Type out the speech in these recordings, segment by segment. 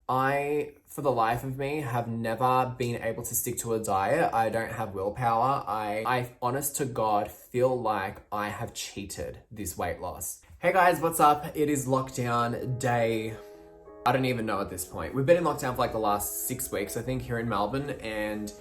For the life of me, have never been able to stick to a diet. I don't have willpower. I honest to God, feel like I have cheated this weight loss. Hey guys, what's up? It is lockdown day, I don't even know at this point. We've been in lockdown for like the last 6 weeks, I think, here in Melbourne, and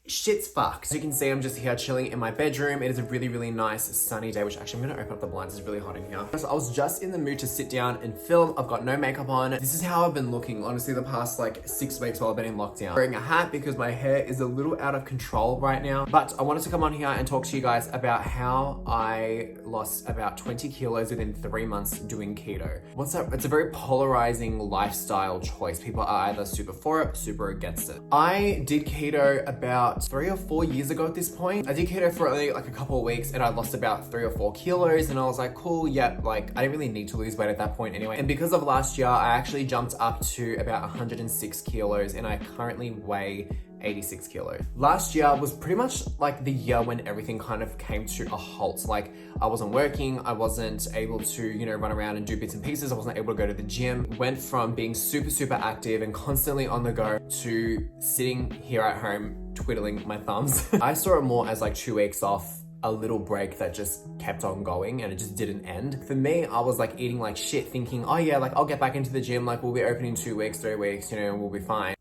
shit's fucked. As you can see, I'm just here chilling in my bedroom. It is a really, really nice sunny day, which actually I'm gonna open up the blinds. It's really hot in here. So I was just in the mood to sit down and film. I've got no makeup on. This is how I've been looking, honestly, the past like 6 weeks while I've been in lockdown. Wearing a hat because my hair is a little out of control right now. But I wanted to come on here and talk to you guys about how I lost about 20 kilos within 3 months doing keto. What's up? It's a very polarizing lifestyle choice. People are either super for it, super against it. I did keto about 3 or 4 years ago at this point. I did keto for only like a couple of weeks and I lost about 3 or 4 kilos and I was like, cool, yeah, like I didn't really need to lose weight at that point anyway. And because of last year, I actually jumped up to about 106 kilos and I currently weigh 86 kilos. Last year was pretty much like the year when everything kind of came to a halt. Like I wasn't working, I wasn't able to, run around and do bits and pieces. I wasn't able to go to the gym. Went from being super, super active and constantly on the go to sitting here at home twiddling my thumbs. I saw it more as like 2 weeks off, a little break that just kept on going and it just didn't end. For me, I was like eating like shit thinking, oh yeah, like I'll get back into the gym, like we'll be open in 2 weeks, 3 weeks, we'll be fine.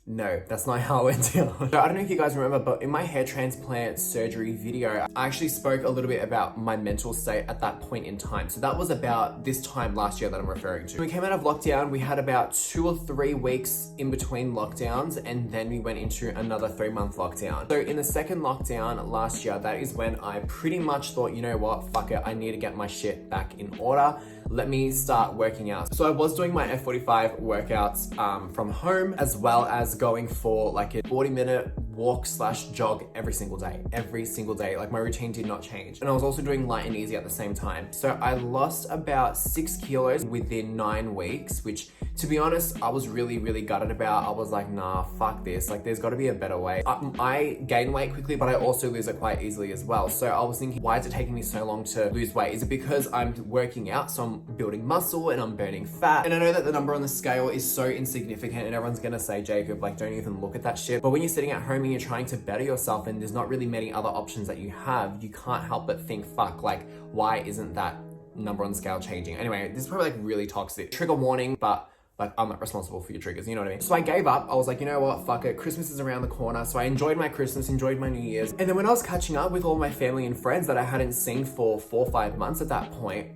No, that's not how it went down. So I don't know if you guys remember, but in my hair transplant surgery video, I actually spoke a little bit about my mental state at that point in time. So that was about this time last year that I'm referring to. When we came out of lockdown, we had about 2 or 3 weeks in between lockdowns, and then we went into another 3-month lockdown. So in the second lockdown last year, that is when I pretty much thought, you know what, fuck it, I need to get my shit back in order. Let me start working out. So I was doing my F45 workouts from home, as well as going for like a 40-minute walk/jog every single day. Like my routine did not change. And I was also doing light and easy at the same time. So I lost about 6 kilos within 9 weeks, which to be honest, I was really, really gutted about. I was like, nah, fuck this. Like there's gotta be a better way. I gain weight quickly, but I also lose it quite easily as well. So I was thinking, why is it taking me so long to lose weight? Is it because I'm working out, so I'm building muscle and I'm burning fat? And I know that the number on the scale is so insignificant and everyone's gonna say, Jacob, like don't even look at that shit. But when you're sitting at home and you're trying to better yourself and there's not really many other options that you have, you can't help but think, fuck, like why isn't that number on the scale changing? Anyway, this is probably like really toxic. Trigger warning, but like I'm not responsible for your triggers, you know what I mean? So I gave up. I was like, you know what, fuck it. Christmas is around the corner. So I enjoyed my Christmas, enjoyed my New Year's. And then when I was catching up with all my family and friends that I hadn't seen for 4 or 5 months at that point,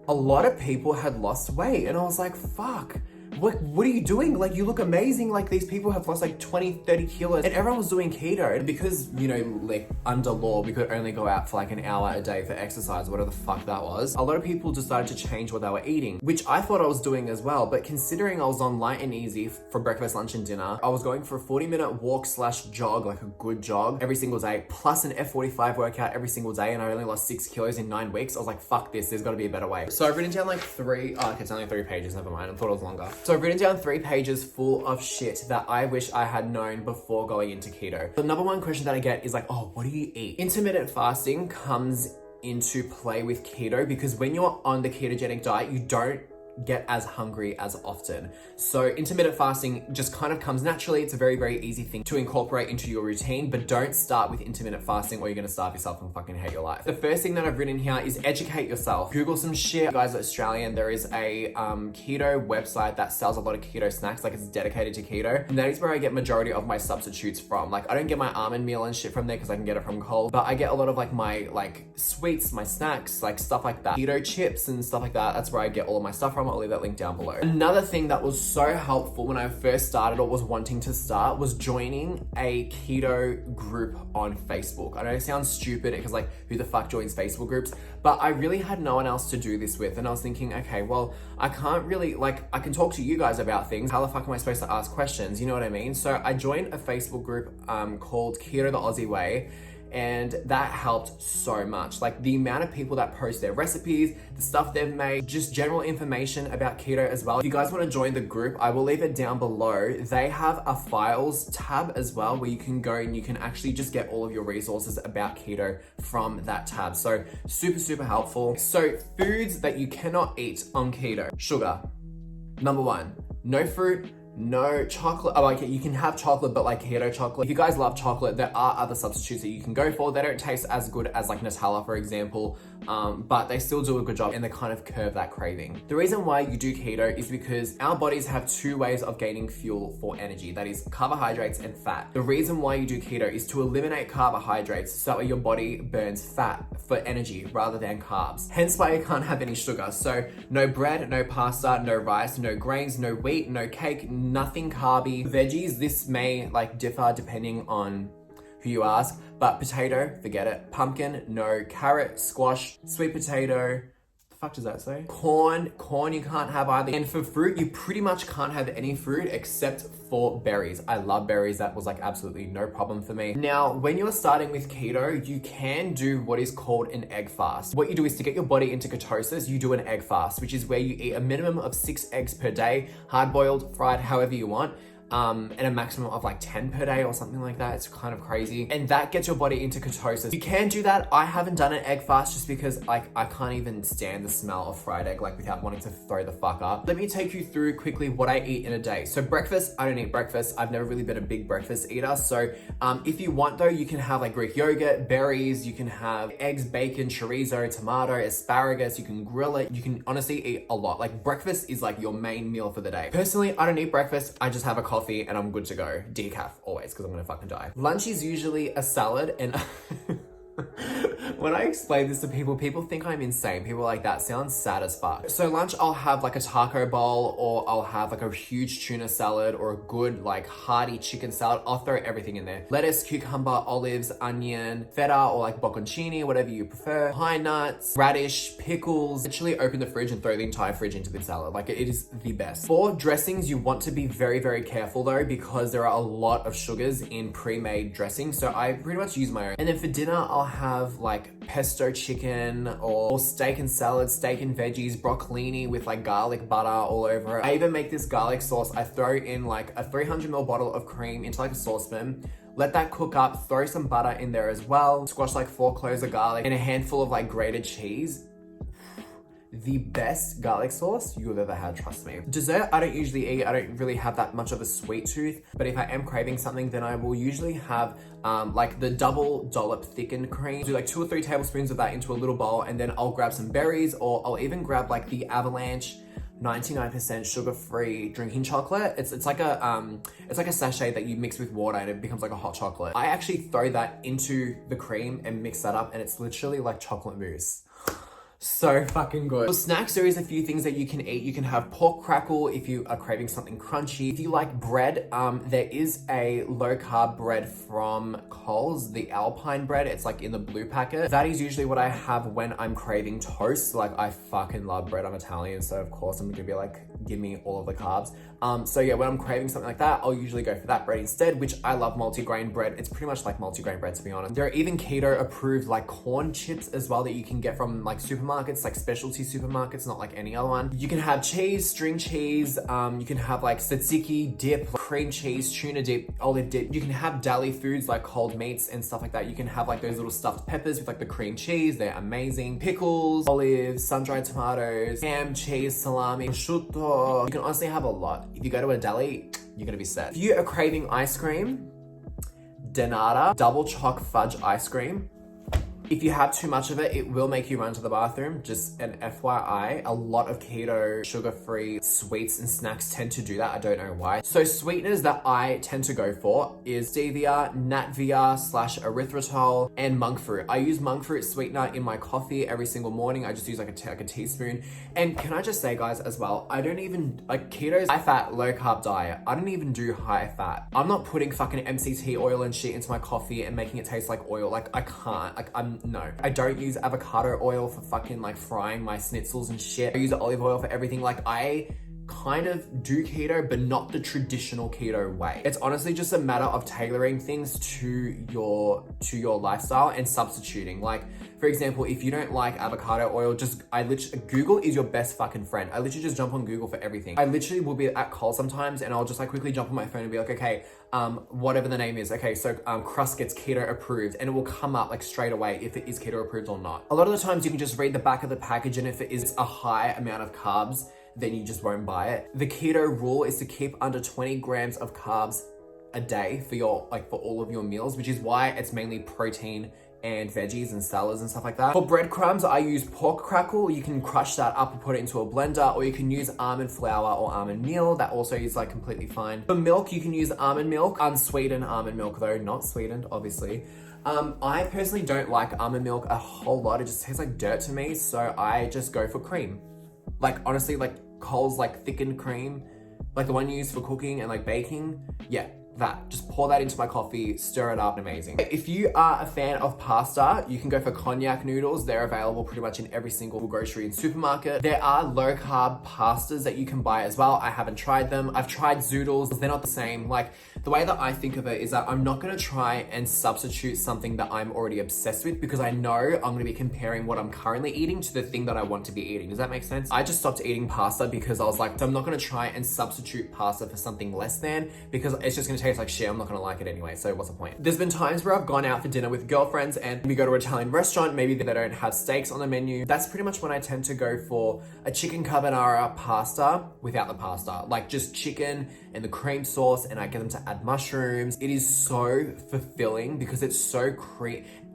a lot of people had lost weight. And I was like, fuck. What are you doing? Like, you look amazing. Like, these people have lost like 20, 30 kilos and everyone was doing keto. And because, like under law, we could only go out for like an hour a day for exercise, whatever the fuck that was. A lot of people decided to change what they were eating, which I thought I was doing as well. But considering I was on light and easy for breakfast, lunch, and dinner, I was going for a 40-minute walk/jog, like a good jog every single day, plus an F45 workout every single day. And I only lost 6 kilos in 9 weeks. I was like, fuck this, there's gotta be a better way. So I've written down like it's only 3 pages, never mind. I thought it was longer. So I've written down 3 pages full of shit that I wish I had known before going into keto. The number one question that I get is like, oh, what do you eat? Intermittent fasting comes into play with keto because when you're on the ketogenic diet, you don't get as hungry as often. So intermittent fasting just kind of comes naturally. It's a very, very easy thing to incorporate into your routine, but don't start with intermittent fasting or you're gonna starve yourself and fucking hate your life. The first thing that I've written here is educate yourself. Google some shit. You guys are Australian. There is a keto website that sells a lot of keto snacks, like it's dedicated to keto. And that is where I get majority of my substitutes from. Like I don't get my almond meal and shit from there because I can get it from Coles, but I get a lot of like my sweets, my snacks, like stuff like that. Keto chips and stuff like that. That's where I get all of my stuff from. I'll leave that link down below. Another thing that was so helpful when I first started or was wanting to start was joining a keto group on Facebook. I know it sounds stupid because like who the fuck joins Facebook groups, but I really had no one else to do this with. And I was thinking, okay, well, I can't really, I can talk to you guys about things. How the fuck am I supposed to ask questions? You know what I mean? So I joined a Facebook group called Keto the Aussie Way. And that helped so much. Like the amount of people that post their recipes, the stuff they've made, just general information about keto as well. If you guys want to join the group, I will leave it down below. They have a files tab as well where you can go and you can actually just get all of your resources about keto from that tab. So super, super helpful. So foods that you cannot eat on keto. Sugar. Number 1, no fruit, no chocolate. Oh, okay, you can have chocolate, but like keto chocolate. If you guys love chocolate, there are other substitutes that you can go for. They don't taste as good as like Nutella, for example, but they still do a good job and they kind of curb that craving. The reason why you do keto is because our bodies have two ways of gaining fuel for energy. That is carbohydrates and fat. The reason why you do keto is to eliminate carbohydrates so that your body burns fat for energy rather than carbs. Hence why you can't have any sugar. So no bread, no pasta, no rice, no grains, no wheat, no cake, nothing carby. Veggies, this may like differ depending on who you ask, but potato, forget it. Pumpkin, no. Carrot, squash, sweet potato, the fuck does that say? Corn you can't have either. And for fruit, you pretty much can't have any fruit except for berries. I love berries. That was like absolutely no problem for me. Now, when you're starting with keto, you can do what is called an egg fast. What you do is to get your body into ketosis, you do an egg fast, which is where you eat a minimum of 6 eggs per day, hard boiled, fried, however you want. And a maximum of like 10 per day or something like that. It's kind of crazy. And that gets your body into ketosis. You can do that. I haven't done an egg fast just because like I can't even stand the smell of fried egg like without wanting to throw the fuck up. Let me take you through quickly what I eat in a day. So breakfast, I don't eat breakfast. I've never really been a big breakfast eater. So if you want though, you can have like Greek yogurt, berries, you can have eggs, bacon, chorizo, tomato, asparagus, you can grill it. You can honestly eat a lot. Like breakfast is like your main meal for the day. Personally, I don't eat breakfast. I just have a coffee and I'm good to go. Decaf always, because I'm gonna fucking die. Lunch is usually a salad and when I explain this to people think I'm insane. People are like, that sounds sad as fuck. So lunch, I'll have like a taco bowl or I'll have like a huge tuna salad or a good like hearty chicken salad. I'll throw everything in there. Lettuce, cucumber, olives, onion, feta or like bocconcini, whatever you prefer. Pine nuts, radish, pickles. Literally open the fridge and throw the entire fridge into the salad. Like it is the best. For dressings, you want to be very, very careful though because there are a lot of sugars in pre-made dressing. So I pretty much use my own. And then for dinner, I'll have like pesto chicken or steak and salad, steak and veggies, broccolini with like garlic butter all over it. I even make this garlic sauce. I throw in like a 300ml bottle of cream into like a saucepan. Let that cook up, throw some butter in there as well. Squash like 4 cloves of garlic and a handful of like grated cheese. The best garlic sauce you've ever had, trust me. Dessert, I don't usually eat. I don't really have that much of a sweet tooth, but if I am craving something, then I will usually have like the double dollop thickened cream. Do like 2 or 3 tablespoons of that into a little bowl, and then I'll grab some berries, or I'll even grab like the Avalanche 99% sugar-free drinking chocolate. It's like a sachet that you mix with water and it becomes like a hot chocolate. I actually throw that into the cream and mix that up, and it's literally like chocolate mousse. So fucking good. For snacks, there is a few things that you can eat. You can have pork crackle if you are craving something crunchy. If you like bread, there is a low carb bread from Coles, the Alpine bread. It's like in the blue packet. That is usually what I have when I'm craving toast. Like I fucking love bread. I'm Italian, so of course I'm gonna be like, give me all of the carbs. So yeah, when I'm craving something like that, I'll usually go for that bread instead, which I love multigrain bread. It's pretty much like multigrain bread, to be honest. There are even keto approved like corn chips as well that you can get from like supermarkets, like specialty supermarkets, not like any other one. You can have cheese, string cheese, you can have like tzatziki dip, cream cheese, tuna dip, olive dip. You can have deli foods like cold meats and stuff like that. You can have like those little stuffed peppers with like the cream cheese. They're amazing. Pickles, olives, sun-dried tomatoes, ham, cheese, salami, prosciutto. You can honestly have a lot. If you go to a deli, you're gonna be set. If you are craving ice cream, Denata double choc fudge ice cream. If you have too much of it, it will make you run to the bathroom. Just an FYI, a lot of keto, sugar-free sweets and snacks tend to do that. I don't know why. So sweeteners that I tend to go for is stevia, natviar/erythritol, and monk fruit. I use monk fruit sweetener in my coffee every single morning. I just use like a teaspoon. And can I just say, guys, as well, I don't even, like keto's high fat, low carb diet. I don't even do high fat. I'm not putting fucking MCT oil and shit into my coffee and making it taste like oil. Like I can't, like no. I don't use avocado oil for fucking like frying my schnitzels and shit. I use olive oil for everything. Like I kind of do keto, but not the traditional keto way. It's honestly just a matter of tailoring things to your lifestyle and substituting. Like, for example, if you don't like avocado oil, Google is your best fucking friend. I literally just jump on Google for everything. I literally will be at Coles sometimes and I'll just like quickly jump on my phone and be like, okay, whatever the name is. Okay, so crust gets keto approved, and it will come up like straight away if it is keto approved or not. A lot of the times you can just read the back of the package, and if it is a high amount of carbs, then you just won't buy it. The keto rule is to keep under 20 grams of carbs a day for your, like for all of your meals, which is why it's mainly protein and veggies and salads and stuff like that. For breadcrumbs, I use pork crackle. You can crush that up and put it into a blender, or you can use almond flour or almond meal. That also is like completely fine. For milk, you can use almond milk, unsweetened almond milk though, not sweetened, obviously. I personally don't like almond milk a whole lot. It just tastes like dirt to me, so I just go for cream. Like honestly, like Coles like thickened cream, like the one you use for cooking and like baking. Yeah, that. Just pour that into my coffee, stir it up, amazing. If you are a fan of pasta, you can go for cognac noodles. They're available pretty much in every single grocery and supermarket. There are low carb pastas that you can buy as well. I haven't tried them. I've tried zoodles. They're not the same. Like the way that I think of it is that I'm not gonna try and substitute something that I'm already obsessed with, because I know I'm gonna be comparing what I'm currently eating to the thing that I want to be eating. Does that make sense? I just stopped eating pasta because I was like, I'm not gonna try and substitute pasta for something less than, because it's just gonna taste like shit. I'm not gonna like it anyway, so what's the point? There's been times where I've gone out for dinner with girlfriends and we go to an Italian restaurant, maybe they don't have steaks on the menu. That's pretty much when I tend to go for a chicken carbonara pasta without the pasta, like just chicken and the cream sauce, and I get them to add mushrooms. It is so fulfilling because it's so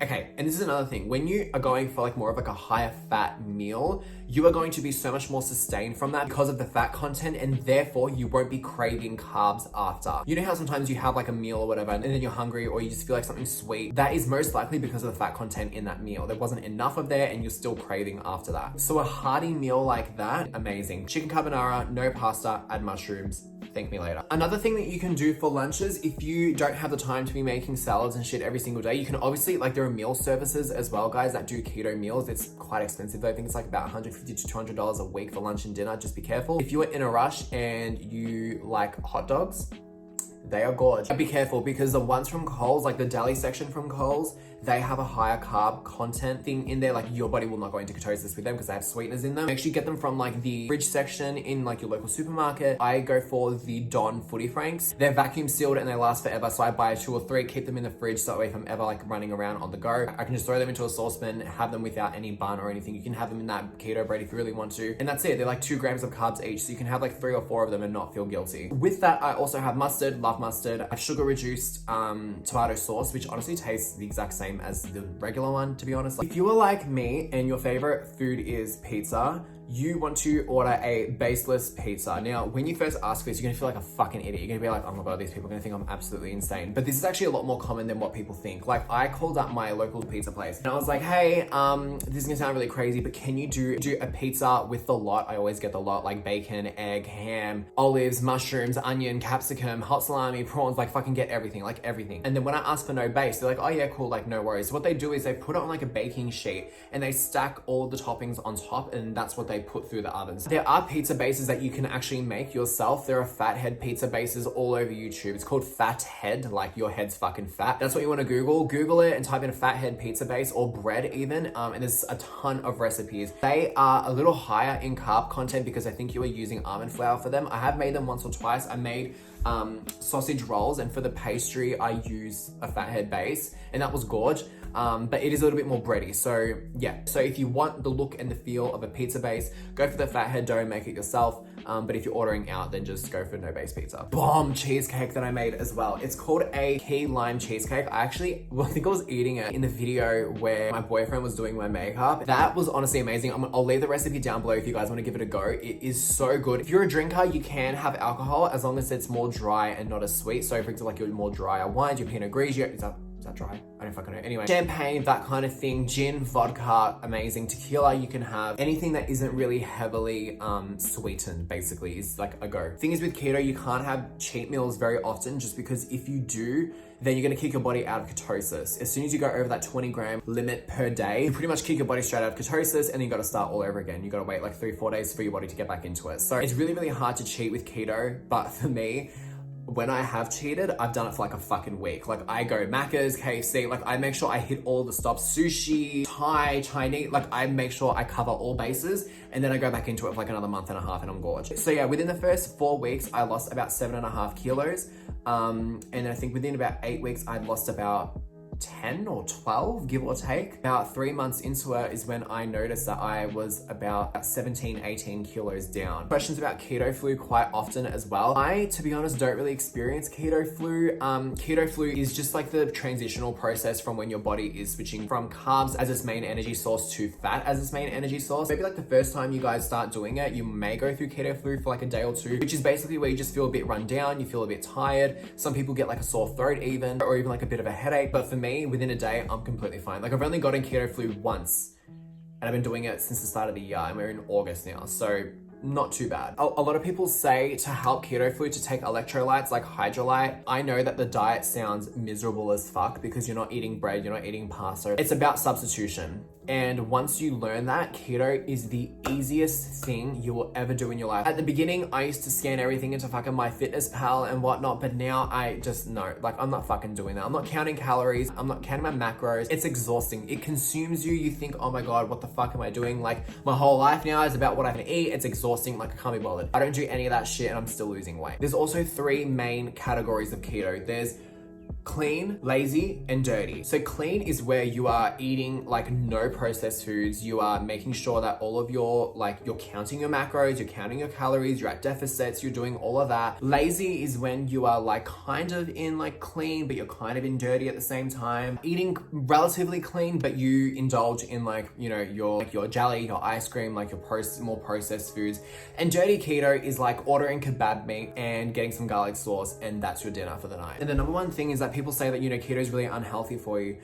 okay, and this is another thing. When you are going for like more of like a higher fat meal, you are going to be so much more sustained from that because of the fat content, and therefore you won't be craving carbs after. You know how sometimes you have like a meal or whatever and then you're hungry, or you just feel like something sweet? That is most likely because of the fat content in that meal. There wasn't enough of there and you're still craving after that. So a hearty meal like that, amazing. Chicken carbonara, no pasta, add mushrooms. Thank me later. Another thing that you can do for lunches, if you don't have the time to be making salads and shit every single day, you can obviously, like there are meal services as well, guys, that do keto meals. It's quite expensive though. I think it's like about $150 to $200 a week for lunch and dinner. Just be careful. If you are in a rush and you like hot dogs, they are gorgeous. Be careful, because the ones from Coles, like the deli section from Coles, they have a higher carb content thing in there. Like your body will not go into ketosis with them because they have sweeteners in them. Make sure you get them from like the fridge section in like your local supermarket. I go for the Don Footy Franks. They're vacuum sealed and they last forever. So I buy 2 or 3, keep them in the fridge. So that way if I'm ever like running around on the go, I can just throw them into a saucepan, have them without any bun or anything. You can have them in that keto bread if you really want to. And that's it. They're like 2 grams of carbs each. So you can have like 3 or 4 of them and not feel guilty. With that, I also have mustard, love mustard. I have sugar reduced tomato sauce, which honestly tastes the exact same as the regular one, to be honest. Like, if you are like me and your favorite food is pizza, you want to order a baseless pizza. Now, when you first ask for this, you're gonna feel like a fucking idiot. You're gonna be like, oh my God, these people are gonna think I'm absolutely insane. But this is actually a lot more common than what people think. Like, I called up my local pizza place and I was like, hey, this is gonna sound really crazy, but can you do a pizza with the lot? I always get the lot, like bacon, egg, ham, olives, mushrooms, onion, capsicum, hot salami, prawns, like fucking get everything, like everything. And then when I ask for no base, they're like, oh yeah, cool, like no worries. So what they do is they put it on like a baking sheet and they stack all the toppings on top, and that's what they put through the ovens. There are pizza bases that you can actually make yourself. There are fathead pizza bases all over YouTube. It's called Fathead, like your head's fucking fat. That's what you want to Google it and type in fathead pizza base or bread even, and there's a ton of recipes. They are a little higher in carb content because I think you are using almond flour for them. I have made them once or twice. I made sausage rolls, and for the pastry I use a fathead base, and that was gorge. But it is a little bit more bready. So yeah, so if you want the look and the feel of a pizza base, go for the fathead dough, make it yourself. But if you're ordering out, then just go for no base pizza. Bomb cheesecake that I made as well. It's called a key lime cheesecake. I actually, I think I was eating it in the video where my boyfriend was doing my makeup. That was honestly amazing. I'll leave the recipe down below if you guys want to give it a go. It is so good. If you're a drinker, you can have alcohol as long as it's more dry and not as sweet. So for example, like your more drier wines, your Pinot Grigio, is that dry? I don't fucking know. Anyway, champagne, that kind of thing. Gin, vodka, amazing. Tequila, you can have. Anything that isn't really heavily sweetened, basically, is like a go. Thing is with keto, you can't have cheat meals very often, just because if you do, then you're gonna kick your body out of ketosis. As soon as you go over that 20-gram limit per day, you pretty much kick your body straight out of ketosis, and then you gotta start all over again. You gotta wait like 3-4 days for your body to get back into it. So it's really, really hard to cheat with keto, but for me, when I have cheated, I've done it for like a fucking week. Like I go Macca's, KFC, like I make sure I hit all the stops, sushi, Thai, Chinese, like I make sure I cover all bases, and then I go back into it for like another month and a half and I'm gorgeous. So yeah, within the first 4 weeks, I lost about 7.5 kilos. And I think within about 8 weeks, I'd lost about 10 or 12, give or take. About 3 months into it is when I noticed that I was about 17, 18 kilos down. Questions about keto flu quite often as well. I, to be honest, don't really experience keto flu. Keto flu is just like the transitional process from when your body is switching from carbs as its main energy source to fat as its main energy source. Maybe like the first time you guys start doing it, you may go through keto flu for like a day or two, which is basically where you just feel a bit run down, you feel a bit tired. Some people get like a sore throat even, or even like a bit of a headache. But for me, within a day, I'm completely fine. Like I've only gotten keto flu once and I've been doing it since the start of the year and we're in August now. So not too bad. A lot of people say to help keto flu to take electrolytes like hydrolyte. I know that the diet sounds miserable as fuck because you're not eating bread, you're not eating pasta. It's about substitution. And once you learn that, keto is the easiest thing you will ever do in your life. At the beginning, I used to scan everything into fucking MyFitnessPal and whatnot, but now I just know, like I'm not fucking doing that. I'm not counting calories. I'm not counting my macros. It's exhausting. It consumes you. You think, oh my God, what the fuck am I doing? Like my whole life now is about what I can eat. It's exhausting. Like I can't be bothered. I don't do any of that shit and I'm still losing weight. There's also 3 main categories of keto. There's clean, lazy, and dirty. So clean is where you are eating like no processed foods. You are making sure that all of your, like you're counting your macros, you're counting your calories, you're at deficits, you're doing all of that. Lazy is when you are like kind of in like clean, but you're kind of in dirty at the same time. Eating relatively clean, but you indulge in like, you know, your jelly, your ice cream, like your more processed foods. And dirty keto is like ordering kebab meat and getting some garlic sauce, and that's your dinner for the night. And the number one thing is that people say that, you know, keto is really unhealthy for you.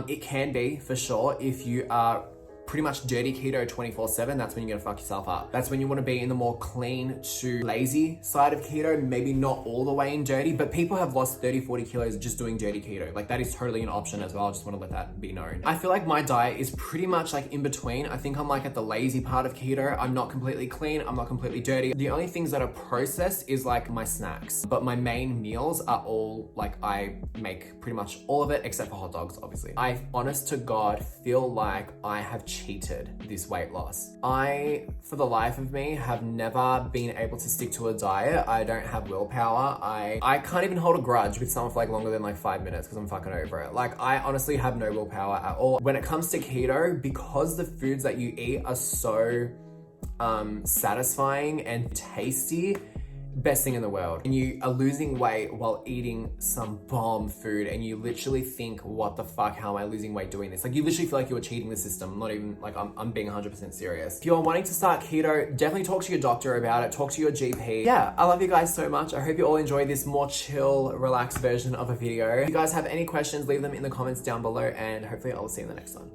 It can be for sure if you are pretty much dirty keto 24/7. That's when you're gonna fuck yourself up. That's when you want to be in the more clean to lazy side of keto, maybe not all the way in dirty, but people have lost 30-40 kilos just doing dirty keto. Like that is totally an option as well. I just want to let that be known. I feel like my diet is pretty much like in between. I think I'm like at the lazy part of keto. I'm not completely clean, I'm not completely dirty. The only things that are processed is like my snacks, but my main meals are all like, I make pretty much all of it except for hot dogs, obviously. I honest to God feel like I have cheated this weight loss. I, for the life of me, have never been able to stick to a diet. I don't have willpower. I can't even hold a grudge with someone for like longer than like 5 minutes because I'm fucking over it. Like I honestly have no willpower at all. When it comes to keto, because the foods that you eat are so satisfying and tasty, best thing in the world. And you are losing weight while eating some bomb food and you literally think, what the fuck, how am I losing weight doing this? Like you literally feel like you're cheating the system. Not even like, I'm being 100% serious. If you're wanting to start keto, definitely talk to your doctor about it. Talk to your GP. Yeah, I love you guys so much. I hope you all enjoyed this more chill, relaxed version of a video. If you guys have any questions, leave them in the comments down below and hopefully I'll see you in the next one.